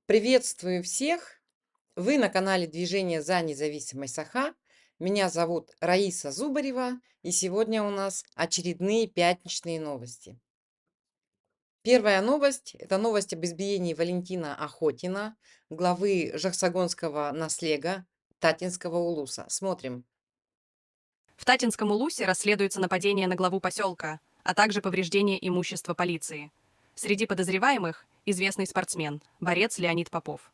Приветствую всех! Вы на канале Движение за независимость Саха. Меня зовут Раиса Зубарева, и сегодня у нас очередные пятничные новости. Первая новость – это новость об избиении Валентина Охотина, главы Жахсагонского наслега Татинского улуса. Смотрим. В Татинском Улусе расследуется нападение на главу поселка, а также повреждение имущества полиции. Среди подозреваемых – известный спортсмен, борец Леонид Попов.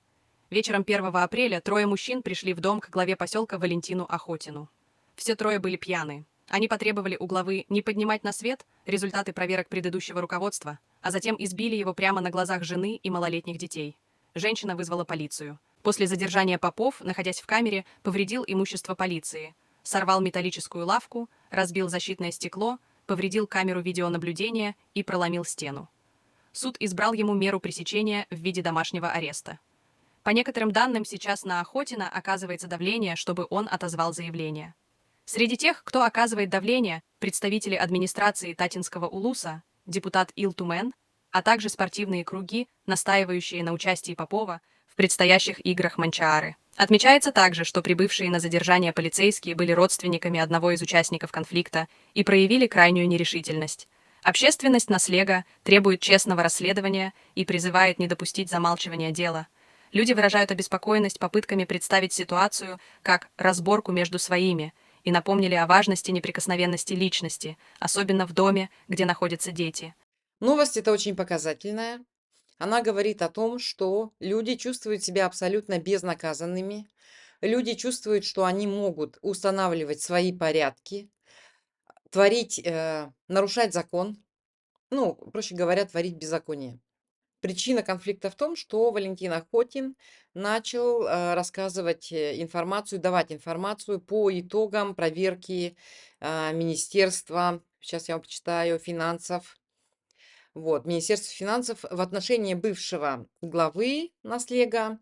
Вечером 1 апреля трое мужчин пришли в дом к главе поселка Валентину Охотину. Все трое были пьяны. Они потребовали у главы не поднимать на свет результаты проверок предыдущего руководства, а затем избили его прямо на глазах жены и малолетних детей. Женщина вызвала полицию. После задержания Попов, находясь в камере, повредил имущество полиции, сорвал металлическую лавку, разбил защитное стекло, повредил камеру видеонаблюдения и проломил стену. Суд избрал ему меру пресечения в виде домашнего ареста. По некоторым данным, сейчас на Охотина оказывается давление, чтобы он отозвал заявление. Среди тех, кто оказывает давление, представители администрации Татинского улуса, депутат Илтумен, а также спортивные круги, настаивающие на участии Попова в предстоящих играх Манчаары. Отмечается также, что прибывшие на задержание полицейские были родственниками одного из участников конфликта и проявили крайнюю нерешительность. Общественность наслега требует честного расследования и призывает не допустить замалчивания дела. Люди выражают обеспокоенность попытками представить ситуацию как разборку между своими и напомнили о важности неприкосновенности личности, особенно в доме, где находятся дети. Новость эта очень показательная. Она говорит о том, что люди чувствуют себя абсолютно безнаказанными. Люди чувствуют, что они могут устанавливать свои порядки, творить, нарушать закон, ну, проще говоря, творить беззаконие. Причина конфликта в том, что Валентин Охотин начал рассказывать информацию, давать информацию по итогам проверки Министерства, сейчас я вам почитаю, финансов. Вот, Министерство финансов в отношении бывшего главы наслега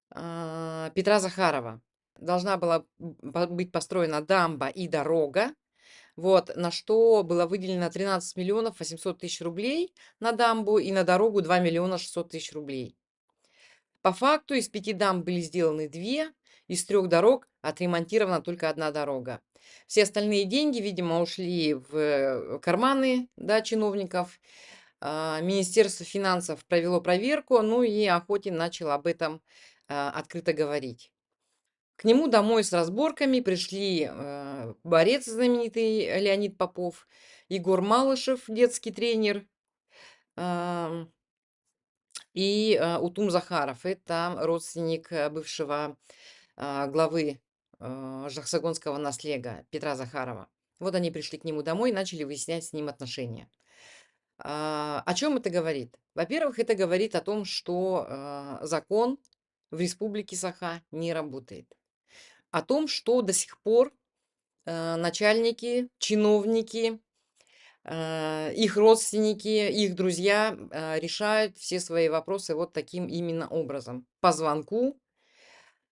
Петра Захарова. Должна была быть построена дамба и дорога, вот, на что было выделено 13 миллионов 800 тысяч рублей на дамбу и на дорогу 2 миллиона 600 тысяч рублей. По факту из 5 дамб были сделаны 2, из 3 дорог отремонтирована только одна дорога. Все остальные деньги, видимо, ушли в карманы, да, чиновников. Министерство финансов провело проверку, ну и Охотин начал об этом открыто говорить. К нему домой с разборками пришли борец знаменитый Леонид Попов, Егор Малышев, детский тренер, и Утум Захаров. Это родственник бывшего главы Жахсагонского наслега Петра Захарова. Вот они пришли к нему домой и начали выяснять с ним отношения. О чем это говорит? Во-первых, это говорит о том, что закон в республике Саха не работает. О том, что до сих пор начальники, чиновники, их родственники, их друзья решают все свои вопросы вот таким именно образом. По звонку,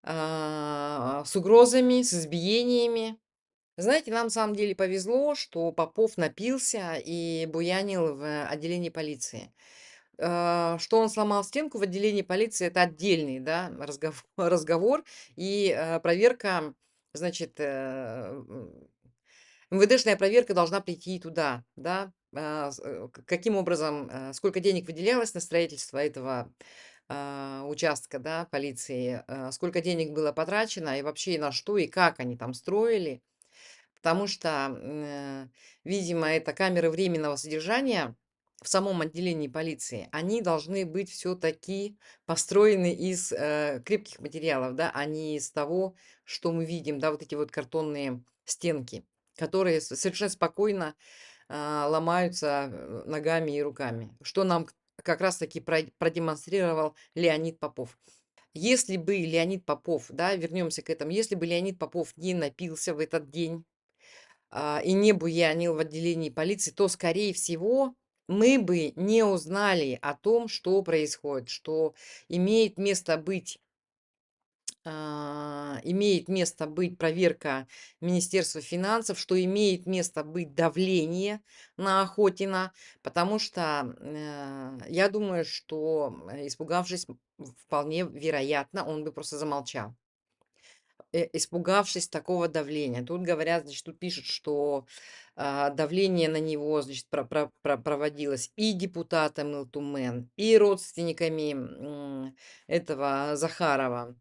с угрозами, с избиениями. Знаете, нам на самом деле повезло, что Попов напился и буянил в отделении полиции. Что он сломал стенку в отделении полиции, это отдельный, да, разговор и проверка, значит, МВДшная проверка должна прийти туда, да, каким образом, сколько денег выделялось на строительство этого участка, да, полиции, сколько денег было потрачено и вообще на что и как они там строили, потому что, видимо, это камеры временного содержания в самом отделении полиции, они должны быть все-таки построены из крепких материалов, да, а не из того, что мы видим, да, вот эти вот картонные стенки, которые совершенно спокойно ломаются ногами и руками, что нам как раз-таки продемонстрировал Леонид Попов. Если бы Леонид Попов, да, вернемся к этому, если бы Леонид Попов не напился в этот день и не буянил в отделении полиции, то, скорее всего, мы бы не узнали о том, что происходит, что имеет место быть имеет место быть проверка Министерства финансов, что имеет место быть давление на Охотина, потому что я думаю, что, испугавшись, вполне вероятно, он бы просто замолчал, испугавшись такого давления. Тут говорят, значит, тут пишут, что давление на него, значит, проводилось и депутатом ЛТУМЭН, и родственниками этого Захарова,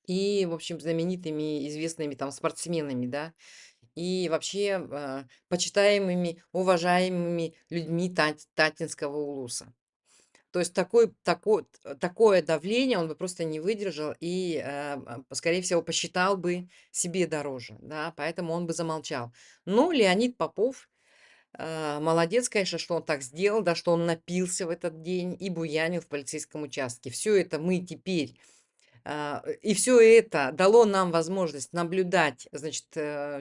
и, в общем, знаменитыми, известными там спортсменами, да, и вообще почитаемыми, уважаемыми людьми Татинского улуса. То есть такое давление он бы просто не выдержал и, скорее всего, посчитал бы себе дороже, да, поэтому он бы замолчал. Но Леонид Попов молодец, конечно, что он так сделал, да, что он напился в этот день и буянил в полицейском участке. Все это мы теперь и все это дало нам возможность наблюдать, значит,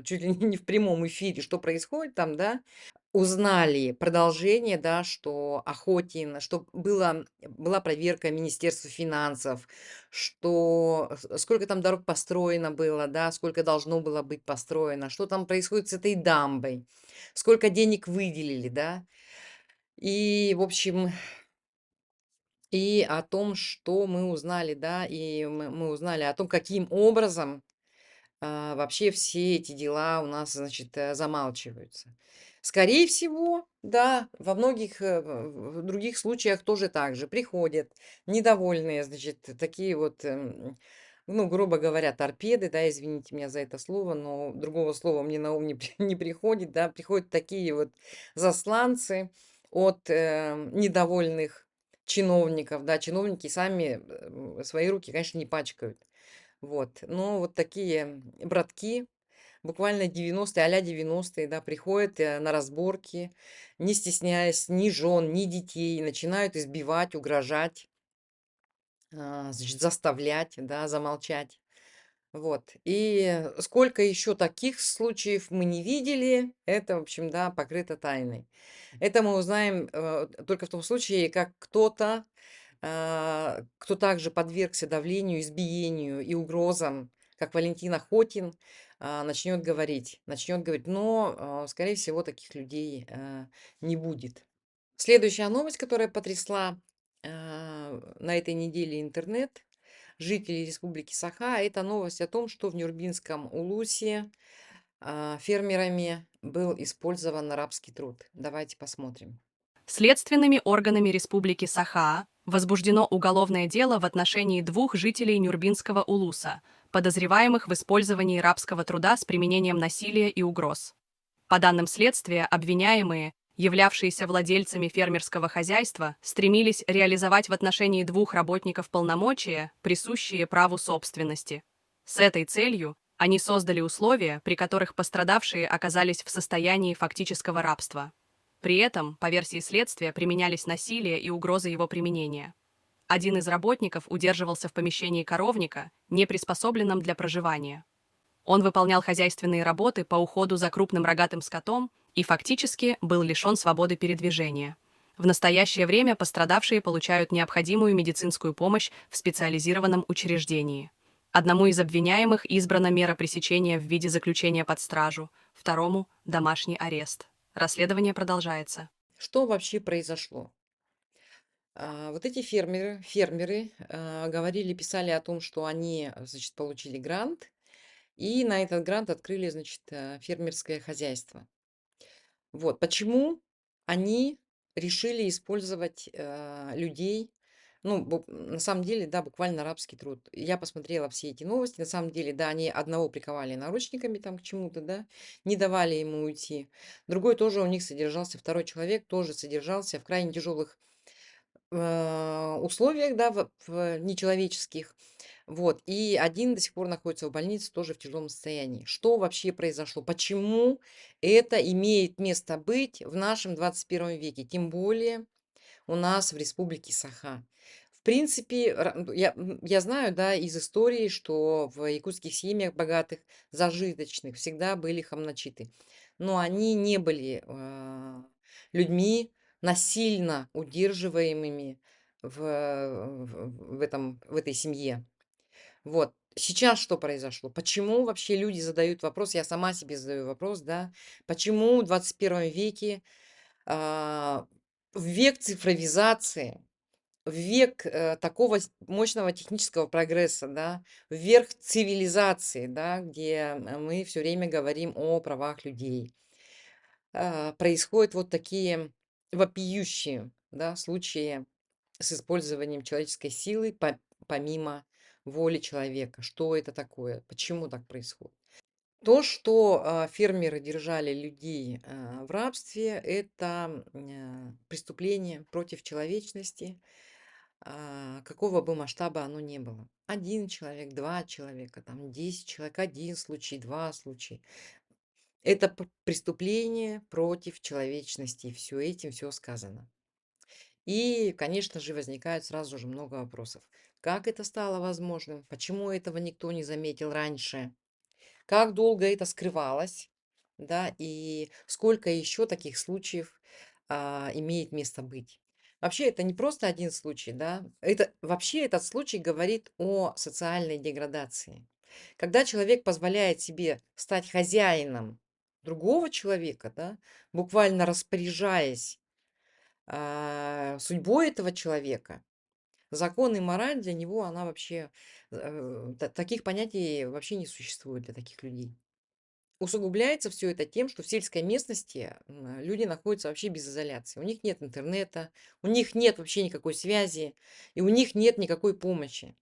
чуть ли не в прямом эфире, что происходит там, да. Узнали продолжение, да, что Охотин, что была проверка Министерства финансов, что сколько там дорог построено было, да, сколько должно было быть построено, что там происходит с этой дамбой, сколько денег выделили, да. И, в общем, и о том, что мы узнали, да, и мы узнали о том, каким образом вообще все эти дела у нас, значит, замалчиваются. Скорее всего, да, во многих в других случаях тоже так же. Приходят недовольные, значит, такие вот, ну, грубо говоря, торпеды, да, извините меня за это слово, но другого слова мне на ум не приходит, да, приходят такие вот засланцы от недовольных чиновников, да, чиновники сами свои руки, конечно, не пачкают. Вот, но вот такие братки, буквально 90-е, а-ля 90-е, да, приходят на разборки, не стесняясь ни жен, ни детей, начинают избивать, угрожать, значит, заставлять, да, замолчать. Вот. И сколько еще таких случаев мы не видели, это, в общем, да, покрыто тайной. Это мы узнаем только в том случае, как кто-то, кто также подвергся давлению, избиению и угрозам, как Валентин Охотин, начнет говорить, но, скорее всего, таких людей не будет. Следующая новость, которая потрясла на этой неделе интернет жителей Республики Саха, это новость о том, что в Нюрбинском улусе фермерами был использован рабский труд. Давайте посмотрим. Следственными органами Республики Саха возбуждено уголовное дело в отношении двух жителей Нюрбинского улуса, подозреваемых в использовании рабского труда с применением насилия и угроз. По данным следствия, обвиняемые, являвшиеся владельцами фермерского хозяйства, стремились реализовать в отношении двух работников полномочия, присущие праву собственности. С этой целью они создали условия, при которых пострадавшие оказались в состоянии фактического рабства. При этом, по версии следствия, применялись насилие и угрозы его применения. Один из работников удерживался в помещении коровника, не приспособленном для проживания. Он выполнял хозяйственные работы по уходу за крупным рогатым скотом и фактически был лишен свободы передвижения. В настоящее время пострадавшие получают необходимую медицинскую помощь в специализированном учреждении. Одному из обвиняемых избрана мера пресечения в виде заключения под стражу, второму – домашний арест. Расследование продолжается. Что вообще произошло? Вот эти фермеры говорили, писали о том, что они, значит, получили грант, и на этот грант открыли, значит, фермерское хозяйство. Вот почему они решили использовать людей, ну, на самом деле, да, буквально рабский труд. Я посмотрела все эти новости, на самом деле, да, они одного приковали наручниками там к чему-то, да, не давали ему уйти. Другой тоже у них содержался, второй человек тоже содержался в крайне тяжелых условиях, да, в нечеловеческих. Вот. И один до сих пор находится в больнице, тоже в тяжелом состоянии. Что вообще произошло? Почему это имеет место быть в нашем 21 веке? Тем более у нас в Республике Саха. В принципе, я знаю, да, из истории, что в якутских семьях богатых, зажиточных, всегда были хамначиты. Но они не были людьми насильно удерживаемыми в этой семье. Вот. Сейчас что произошло? Почему вообще люди задают вопрос, я сама себе задаю вопрос, да, почему в 21 веке, а, в век цифровизации, в век такого мощного технического прогресса, да, в век цивилизации, да, где мы все время говорим о правах людей, происходят вот такие вопиющие, да, случаи с использованием человеческой силы помимо воли человека. Что это такое? Почему так происходит? То, что фермеры держали людей в рабстве, это преступление против человечности, какого бы масштаба оно ни было. Один человек, два человека, там 10 человек, один случай, два случая. Это преступление против человечности. И все этим все сказано. И, конечно же, возникает сразу же много вопросов. Как это стало возможным? Почему этого никто не заметил раньше? Как долго это скрывалось? Да, и сколько еще таких случаев имеет место быть? Вообще, это не просто один случай, да. Это, вообще этот случай говорит о социальной деградации. Когда человек позволяет себе стать хозяином другого человека, да, буквально распоряжаясь судьбой этого человека, закон и мораль для него, она вообще, таких понятий вообще не существует для таких людей. Усугубляется все это тем, что в сельской местности люди находятся вообще без изоляции. У них нет интернета, у них нет вообще никакой связи, и у них нет никакой помощи.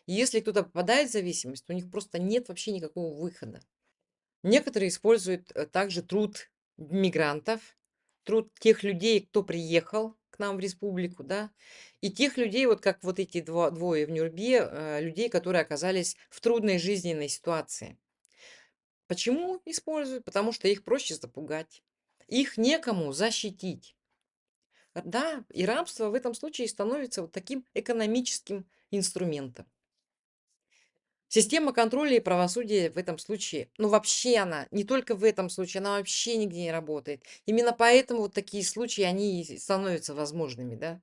И если кто-то попадает в зависимость, то у них просто нет вообще никакого выхода. Некоторые используют также труд мигрантов, труд тех людей, кто приехал к нам в республику, да, и тех людей, вот как вот эти двое в Нюрбе, людей, которые оказались в трудной жизненной ситуации. Почему используют? Потому что их проще запугать. Их некому защитить. Да, и рабство в этом случае становится вот таким экономическим инструментом. Система контроля и правосудия в этом случае, ну вообще она, не только в этом случае, она вообще нигде не работает. Именно поэтому вот такие случаи, они и становятся возможными, да.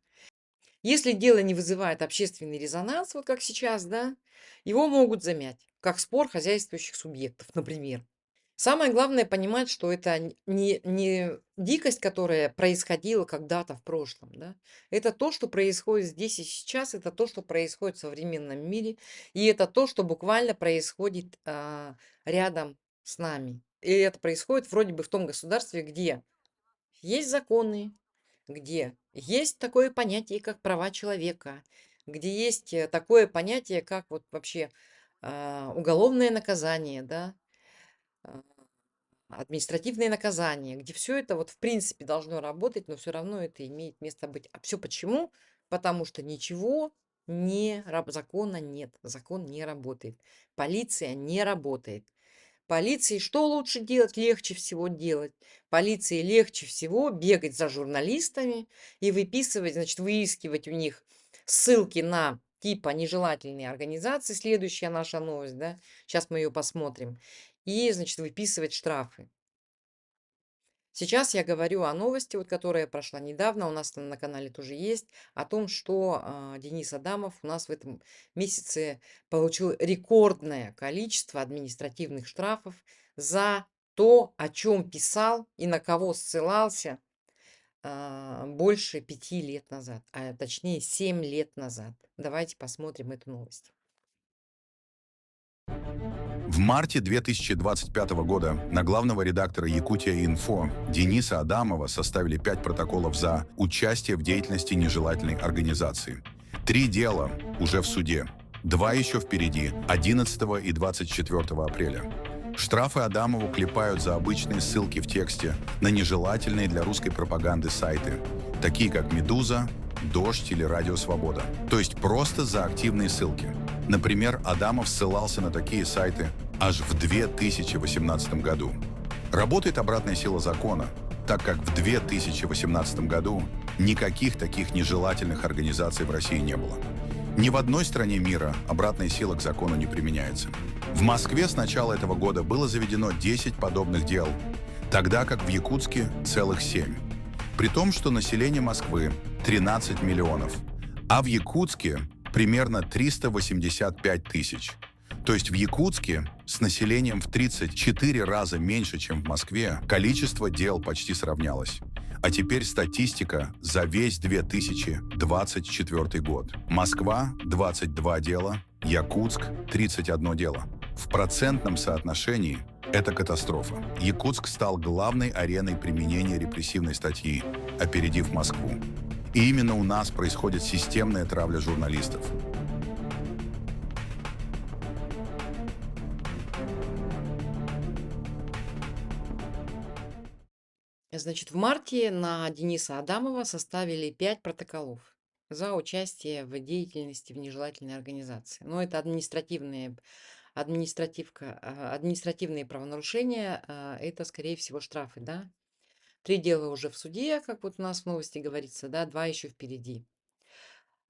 Если дело не вызывает общественный резонанс, вот как сейчас, да, его могут замять, как спор хозяйствующих субъектов, например. Самое главное понимать, что это не дикость, которая происходила когда-то в прошлом, да. Это то, что происходит здесь и сейчас, это то, что происходит в современном мире, и это то, что буквально происходит рядом с нами. И это происходит вроде бы в том государстве, где есть законы, где есть такое понятие, как права человека, где есть такое понятие, как вот вообще уголовное наказание, да, а, административные наказания, где все это вот в принципе должно работать, но все равно это имеет место быть. А все почему? Потому что ничего закона нет, закон не работает, полиция не работает. Полиции что лучше делать? Легче всего делать. Полиции легче всего бегать за журналистами и выписывать, значит, выискивать у них ссылки на типа нежелательные организации. Следующая наша новость, да, сейчас мы ее посмотрим. И, значит, выписывать штрафы. Сейчас я говорю о новости, вот, которая прошла недавно, у нас на канале тоже есть, о том, что Денис Адамов у нас в этом месяце получил рекордное количество административных штрафов за то, о чем писал и на кого ссылался больше 5 лет назад, а точнее 7 лет назад. Давайте посмотрим эту новость. В марте 2025 года на главного редактора «Якутия-Инфо» Дениса Адамова составили 5 протоколов за участие в деятельности нежелательной организации. 3 дела уже в суде, 2 еще впереди, 11 и 24 апреля. Штрафы Адамову клепают за обычные ссылки в тексте на нежелательные для русской пропаганды сайты, такие как «Медуза», «Дождь» или «Радио Свобода». То есть просто за активные ссылки. Например, Адамов ссылался на такие сайты аж в 2018 году. Работает обратная сила закона, так как в 2018 году никаких таких нежелательных организаций в России не было. Ни в одной стране мира обратная сила к закону не применяется. В Москве с начала этого года было заведено 10 подобных дел, тогда как в Якутске целых 7. При том, что население Москвы 13 миллионов, а в Якутске примерно 385 тысяч. То есть в Якутске с населением в 34 раза меньше, чем в Москве, количество дел почти сравнялось. А теперь статистика за весь 2024 год. Москва – 22 дела, Якутск – 31 дело. В процентном соотношении это катастрофа. Якутск стал главной ареной применения репрессивной статьи, опередив Москву. И именно у нас происходит системная травля журналистов. Значит, в марте на Дениса Адамова составили 5 протоколов за участие в деятельности в нежелательной организации. Но это административные правонарушения, это, скорее всего, штрафы, да. 3 дела уже в суде, как вот у нас в новости говорится, да, 2 еще впереди.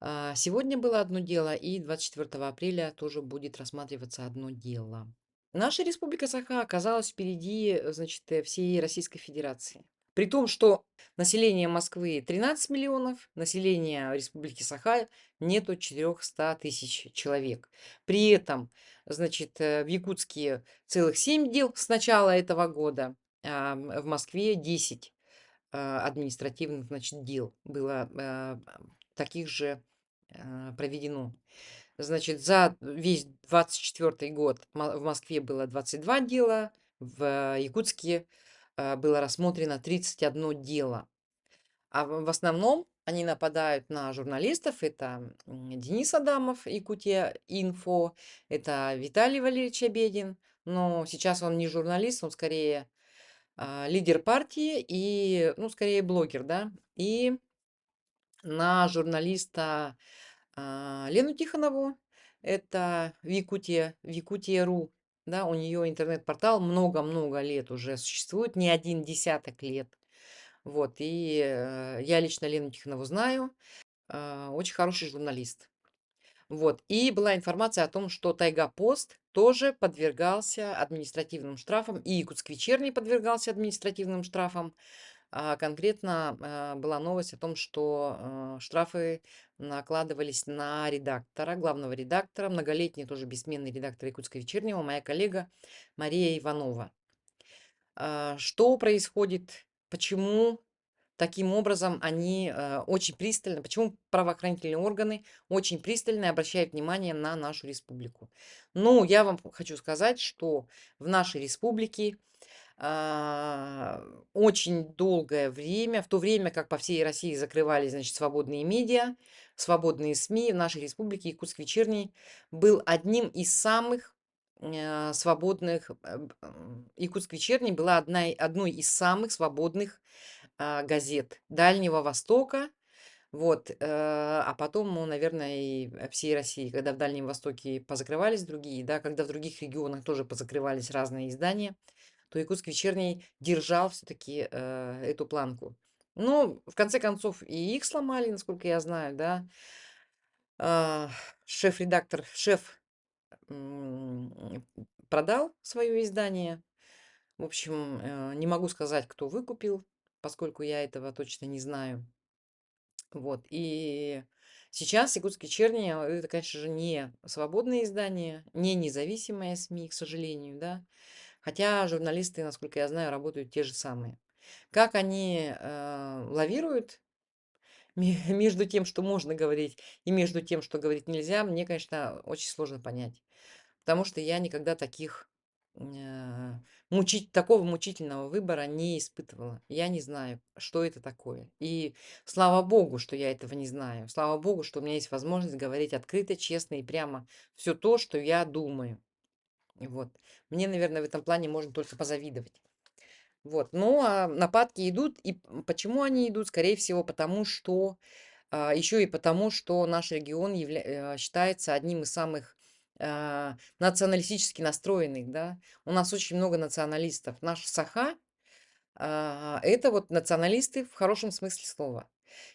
Сегодня было одно дело, и 24 апреля тоже будет рассматриваться одно дело. Наша Республика Саха оказалась впереди, значит, всей Российской Федерации. При том, что население Москвы 13 миллионов, население Республики Саха нету 400 тысяч человек. При этом, значит, в Якутске целых 7 дел с начала этого года, а в Москве 10 административных, значит, дел было таких же проведено. Значит, за весь 24 год в Москве было 22 дела, в Якутске было рассмотрено 31 дело. А в основном они нападают на журналистов. Это Денис Адамов, Якутия Инфо, это Виталий Валерьевич Обедин. Но сейчас он не журналист, он скорее лидер партии и, ну, скорее блогер, да. И на журналиста Лену Тихонову, это Якутия.ру, да, у нее интернет-портал много-много лет уже существует, не один десяток лет. Вот, и я лично Лену Тихонову знаю, очень хороший журналист. Вот, и была информация о том, что Тайга-Пост тоже подвергался административным штрафам, и Якутск Вечерний подвергался административным штрафам. Конкретно была новость о том, что штрафы накладывались на редактора, главного редактора, многолетний тоже бессменный редактор Якутска Вечернего, моя коллега Мария Иванова. Что происходит? Почему таким образом они очень пристально, почему правоохранительные органы очень пристально обращают внимание на нашу республику? Ну, я вам хочу сказать, что в нашей республике очень долгое время, в то время как по всей России закрывались, значит, свободные медиа, свободные СМИ, в нашей республике Якутск Вечерний был одним из самых свободных. Якутск Вечерний была одной из самых свободных газет Дальнего Востока. Вот, а потом, ну, наверное, и всей России, когда в Дальнем Востоке позакрывались другие, да, когда в других регионах тоже позакрывались разные издания, то Якутск Вечерний держал все-таки эту планку. Ну, в конце концов, и их сломали, насколько я знаю, да. Шеф-редактор, продал свое издание. В общем, не могу сказать, кто выкупил, поскольку я этого точно не знаю. Вот, и сейчас Якутск Вечерний, это, конечно же, не свободное издание, не независимое СМИ, к сожалению, да. Хотя журналисты, насколько я знаю, работают те же самые. Как они лавируют между тем, что можно говорить, и между тем, что говорить нельзя, мне, конечно, очень сложно понять. Потому что я никогда э, такого мучительного выбора не испытывала. Я не знаю, что это такое. И слава богу, что я этого не знаю. Слава богу, что у меня есть возможность говорить открыто, честно и прямо все то, что я думаю. Вот. Мне, наверное, в этом плане можно только позавидовать. Вот. Ну, а нападки идут. И почему они идут? Скорее всего, потому что еще и потому, что наш регион считается одним из самых националистически настроенных, да. У нас очень много националистов. Наш Саха это вот националисты в хорошем смысле слова.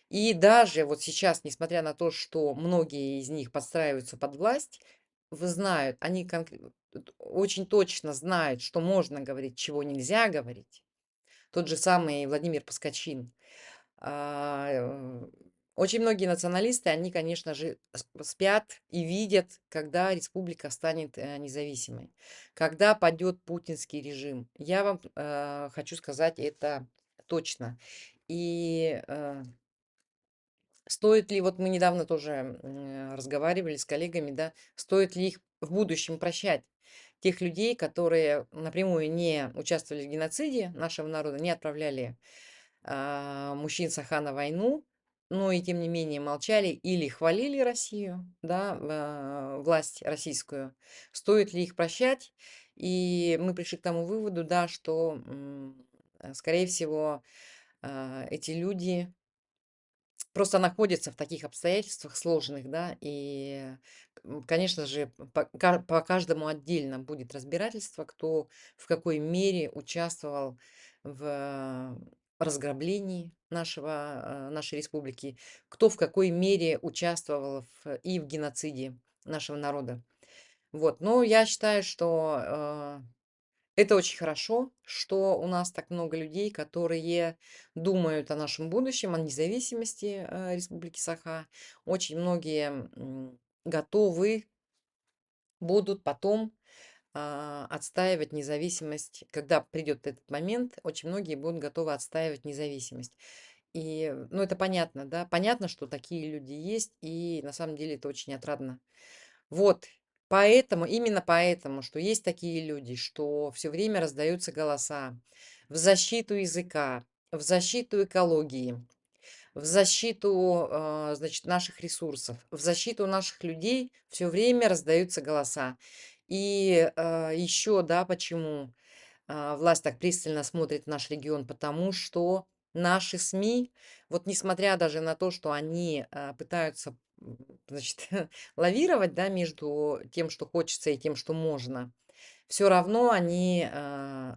И даже вот сейчас, несмотря на то, что многие из них подстраиваются под власть, знают, они очень точно знают, что можно говорить, чего нельзя говорить. Тот же самый Владимир Паскачин. Очень многие националисты, они, конечно же, спят и видят, когда республика станет независимой, когда падет путинский режим. Я вам хочу сказать это точно. И стоит ли, вот мы недавно тоже разговаривали с коллегами, да, стоит ли их в будущем прощать? Тех людей, которые напрямую не участвовали в геноциде нашего народа, не отправляли мужчин Саха на войну, но и тем не менее молчали или хвалили Россию, да, власть российскую. Стоит ли их прощать? И мы пришли к тому выводу, да, что, скорее всего, эти люди просто находятся в таких обстоятельствах сложных, да, и, конечно же, по каждому отдельно будет разбирательство, кто в какой мере участвовал в разграблении нашей республики, кто в какой мере участвовал и в геноциде нашего народа. Вот, но я считаю, что это очень хорошо, что у нас так много людей, которые думают о нашем будущем, о независимости Республики Саха. Очень многие готовы будут потом отстаивать независимость. Когда придет этот момент, очень многие будут готовы отстаивать независимость. И, ну, это понятно, да, понятно, что такие люди есть, и на самом деле это очень отрадно. Вот, поэтому, именно поэтому, что есть такие люди, что все время раздаются голоса в защиту языка, в защиту экологии, в защиту, значит, наших ресурсов, в защиту наших людей все время раздаются голоса. И еще, да, почему власть так пристально смотрит в наш регион, потому что наши СМИ, вот несмотря даже на то, что они пытаются, значит, лавировать, да, между тем, что хочется, и тем, что можно, все равно они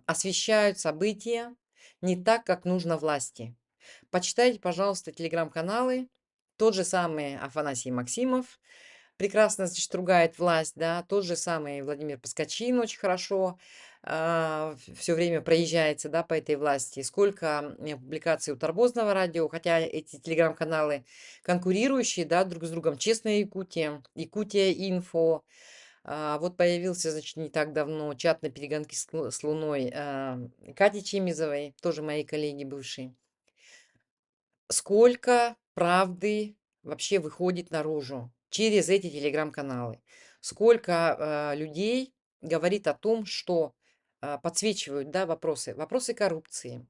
освещают события не так, как нужно власти. Почитайте, пожалуйста, телеграм-каналы. Тот же самый Афанасий Максимов прекрасно, значит, ругает власть, да. Тот же самый Владимир Паскачин очень хорошо все время проезжается, да, по этой власти. Сколько публикаций у Торбозного радио, хотя эти телеграм-каналы конкурирующие, да, друг с другом. Честная Якутия, Якутия Инфо. Вот появился, значит, не так давно чат на перегонки с Луной Кати Чемизовой, тоже моей коллеги бывшей. Сколько правды вообще выходит наружу через эти телеграм-каналы? Сколько людей говорит о том, что подсвечивают, да, вопросы коррупции,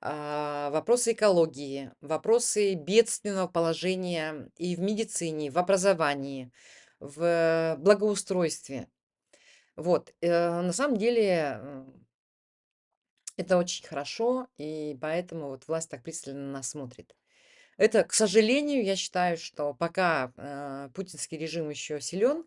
вопросы экологии, вопросы бедственного положения и в медицине, в образовании, в благоустройстве. Вот, на самом деле это очень хорошо, и поэтому вот власть так пристально на нас смотрит. Это, к сожалению, я считаю, что пока путинский режим еще силен,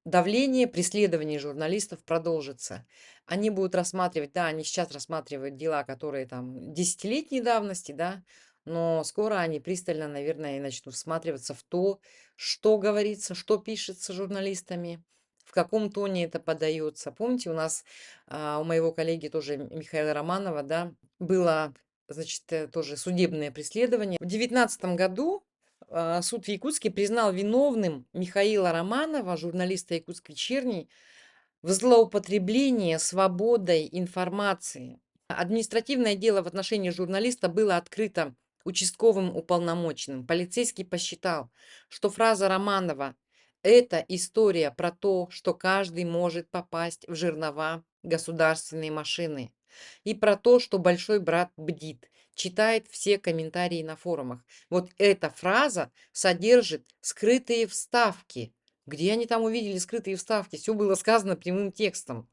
давление, преследование журналистов продолжится. Они будут рассматривать, да, они сейчас рассматривают дела, которые там десятилетней давности, да, но скоро они пристально, наверное, и начнут всматриваться в то, что говорится, что пишется журналистами, в каком тоне это подается. Помните, у нас, у моего коллеги тоже Михаила Романова, да, было, значит, тоже судебное преследование. В 2019 году суд в Якутске признал виновным Михаила Романова, журналиста «Якутск вечерний», в злоупотреблении свободой информации. Административное дело в отношении журналиста было открыто участковым уполномоченным. Полицейский посчитал, что фраза Романова– это история про то, что каждый может попасть в жернова государственной машины. И про то, что большой брат бдит, читает все комментарии на форумах. Вот эта фраза содержит скрытые вставки. Где они там увидели скрытые вставки? Все было сказано прямым текстом.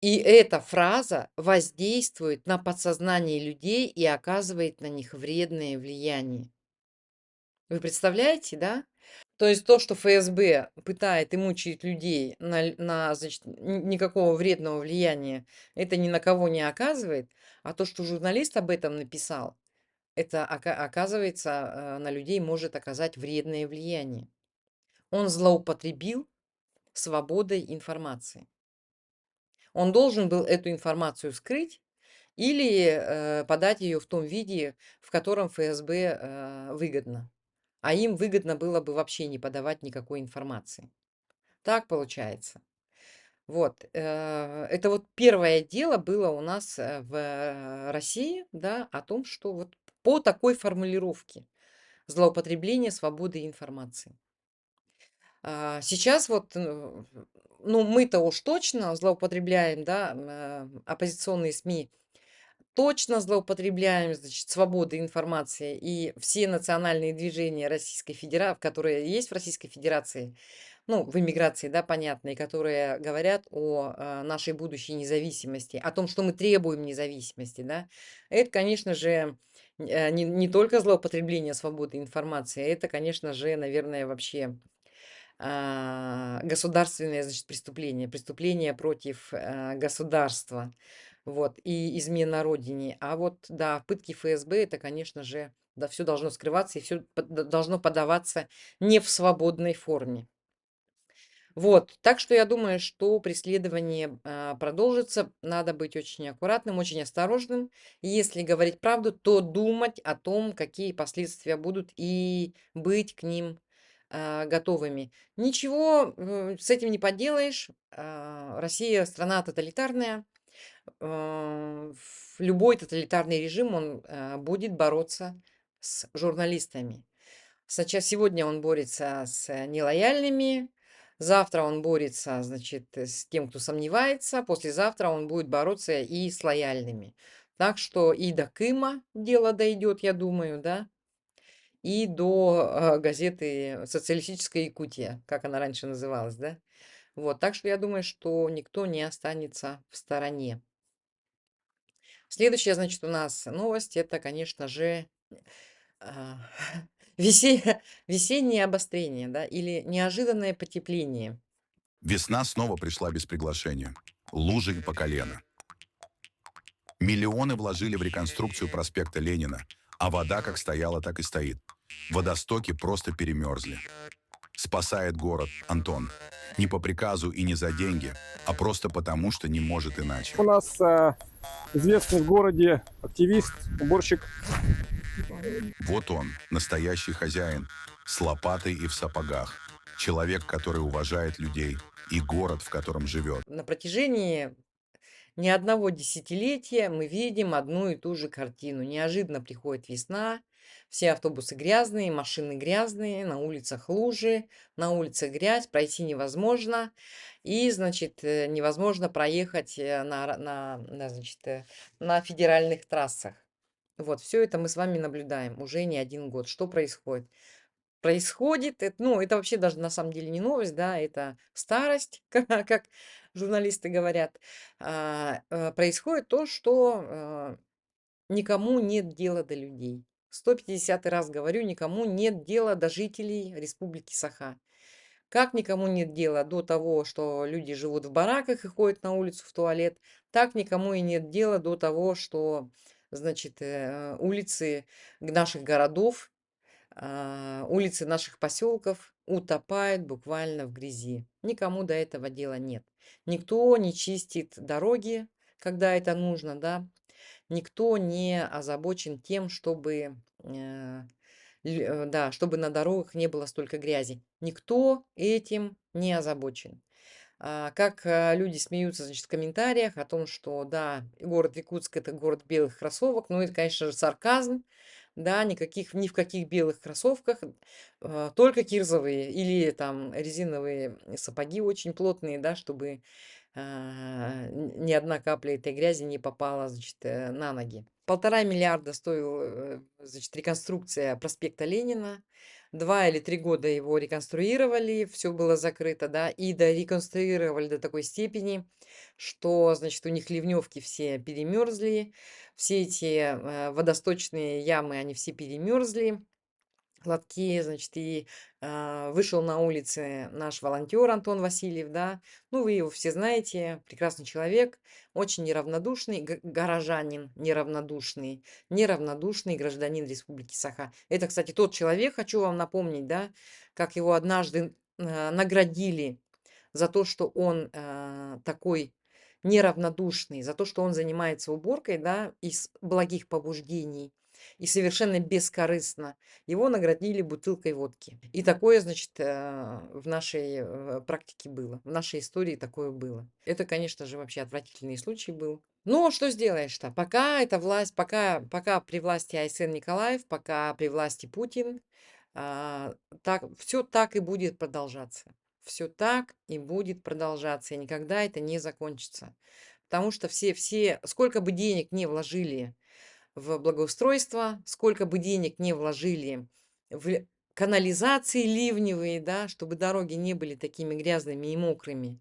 И эта фраза воздействует на подсознание людей и оказывает на них вредное влияние. Вы представляете, да? То есть то, что ФСБ пытает и мучает людей значит, никакого вредного влияния, это ни на кого не оказывает, а то, что журналист об этом написал, это оказывается на людей может оказать вредное влияние. Он злоупотребил свободой информации. Он должен был эту информацию скрыть или подать ее в том виде, в котором ФСБ выгодно. А им выгодно было бы вообще не подавать никакой информации. Так получается. Вот, это вот первое дело было у нас в России, да, о том, что вот по такой формулировке злоупотребление свободой информации. Сейчас вот, ну, мы-то уж точно злоупотребляем, да, оппозиционные СМИ точно злоупотребляем, значит, свободой информации. И все национальные движения Российской Федерации, которые есть в Российской Федерации, ну, в эмиграции, да, понятно, и которые говорят о нашей будущей независимости, о том, что мы требуем независимости, да, это, конечно же, не только злоупотребление свободы информации, это, конечно же, наверное, вообще государственное, значит, преступление, преступление против государства, вот, и измена родине. А вот, да, пытки ФСБ, это, конечно же, да, все должно скрываться и все должно подаваться не в свободной форме. Вот, так что я думаю, что преследование продолжится. Надо быть очень аккуратным, очень осторожным. Если говорить правду, то думать о том, какие последствия будут, и быть к ним готовыми. Ничего с этим не поделаешь. Россия страна тоталитарная. Любой тоталитарный режим, он будет бороться с журналистами. Сегодня он борется с нелояльными, завтра он борется, значит, с тем, кто сомневается, послезавтра он будет бороться и с лояльными. Так что и до Крыма дело дойдет, я думаю, да, и до газеты «Социалистическая Якутия», как она раньше называлась, да. Вот, так что я думаю, что никто не останется в стороне. Следующая, значит, у нас новость, это, конечно же, а, весеннее обострение, да, или неожиданное потепление. Весна снова пришла без приглашения. Лужи по колено. Миллионы вложили в реконструкцию проспекта Ленина, а вода как стояла, так и стоит. Водостоки просто перемерзли. Спасает город Антон. Не по приказу и не за деньги, а просто потому, что не может иначе. У нас известный в городе активист, уборщик. Вот он, настоящий хозяин, с лопатой и в сапогах. Человек, который уважает людей и город, в котором живет. На протяжении ни одного десятилетия мы видим одну и ту же картину. Неожиданно приходит весна, все автобусы грязные, машины грязные, на улицах лужи, на улице грязь, пройти невозможно. И, значит, невозможно проехать значит, на федеральных трассах. Вот, все это мы с вами наблюдаем уже не один год. Что происходит? Происходит, ну, это вообще даже на самом деле не новость, да, это старость, как журналисты говорят. Происходит то, что никому нет дела до людей. 150 раз говорю, никому нет дела до жителей Республики Саха. Как никому нет дела до того, что люди живут в бараках и ходят на улицу в туалет, так никому и нет дела до того, что, значит, улицы наших городов, улицы наших поселков утопают буквально в грязи. Никому до этого дела нет. Никто не чистит дороги, когда это нужно, да. Никто не озабочен тем, чтобы, да, чтобы на дорогах не было столько грязи. Никто этим не озабочен. Как люди смеются, значит, в комментариях о том, что, да, город Якутск– это город белых кроссовок. Ну, это, конечно же, сарказм. Да, ни в каких белых кроссовках, только кирзовые или там резиновые сапоги очень плотные, да, чтобы ни одна капля этой грязи не попала, значит, на ноги. 1,5 миллиарда стоила, значит, реконструкция проспекта Ленина. 2 или 3 года его реконструировали, все было закрыто, да, и дореконструировали до такой степени, что, значит, у них ливневки все перемерзли, все эти водосточные ямы, они все перемерзли, лотки, значит, и вышел на улицы наш волонтер Антон Васильев, да, ну, вы его все знаете, прекрасный человек, очень неравнодушный, горожанин неравнодушный гражданин Республики Саха. Это, кстати, тот человек, хочу вам напомнить, да, как его однажды наградили за то, что он такой неравнодушный, за то, что он занимается уборкой, да, из благих побуждений и совершенно бескорыстно, его наградили бутылкой водки. И такое, значит, в нашей практике было, в нашей истории такое было. Это, конечно же, вообще отвратительный случай был. Но что сделаешь-то? Пока эта власть, пока при власти Айсен Николаев, пока при власти Путин, а, так, все так и будет продолжаться. Все так и будет продолжаться, и никогда это не закончится. Потому что все, сколько бы денег не вложили в благоустройство, сколько бы денег не вложили в канализации ливневые, да, чтобы дороги не были такими грязными и мокрыми,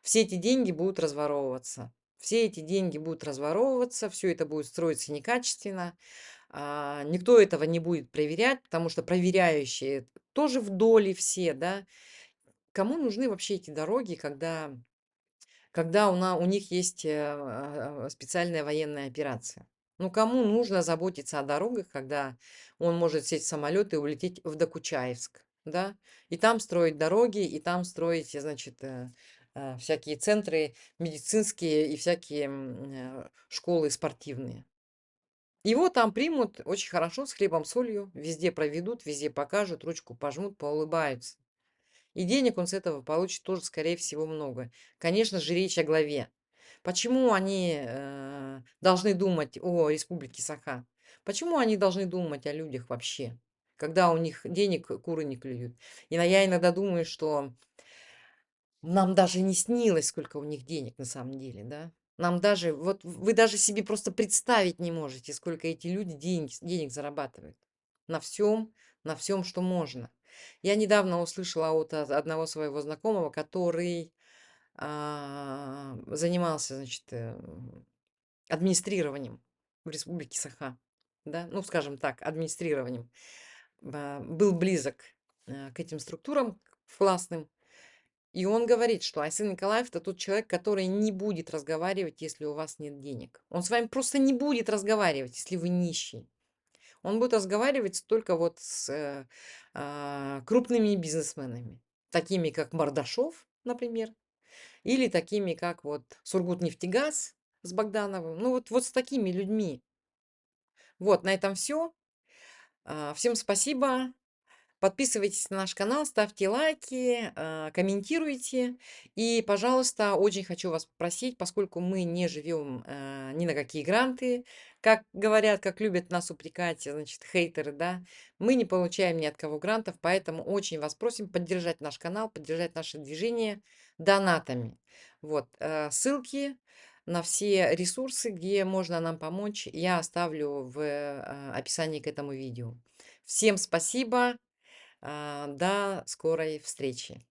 все эти деньги будут разворовываться. Все эти деньги будут разворовываться, все это будет строиться некачественно, никто этого не будет проверять, потому что проверяющие тоже в доле все, да. Кому нужны вообще эти дороги, когда у них есть специальная военная операция? Ну, кому нужно заботиться о дорогах, когда он может сесть в самолет и улететь в Докучаевск, да? И там строить дороги, и там строить, значит, всякие центры медицинские и всякие школы спортивные. Его там примут очень хорошо, с хлебом, солью, везде проведут, везде покажут, ручку пожмут, поулыбаются. И денег он с этого получит тоже, скорее всего, много. Конечно же, речь о главе. Почему они должны думать о Республике Саха? Почему они должны думать о людях вообще, когда у них денег куры не клюют? И я иногда думаю, что нам даже не снилось, сколько у них денег на самом деле, да? Нам даже, вот вы даже себе просто представить не можете, сколько эти люди денег зарабатывают. На всем, на всем, что можно. Я недавно услышала от одного своего знакомого, который занимался, значит, администрированием в Республике Саха. Да? Ну, скажем так, администрированием. Был близок к этим структурам властным. И он говорит, что Айсен Николаев это тот человек, который не будет разговаривать, если у вас нет денег. Он с вами просто не будет разговаривать, если вы нищий. Он будет разговаривать только вот с крупными бизнесменами, такими как Мордашов, например, или такими как вот Сургутнефтегаз с Богдановым. Ну вот с такими людьми. Вот, на этом все. Всем спасибо. Подписывайтесь на наш канал, ставьте лайки, комментируйте. И, пожалуйста, очень хочу вас попросить, поскольку мы не живем ни на какие гранты, как говорят, как любят нас упрекать, значит, хейтеры, да, мы не получаем ни от кого грантов, поэтому очень вас просим поддержать наш канал, поддержать наше движение донатами. Вот, ссылки на все ресурсы, где можно нам помочь, я оставлю в описании к этому видео. Всем спасибо. До скорой встречи.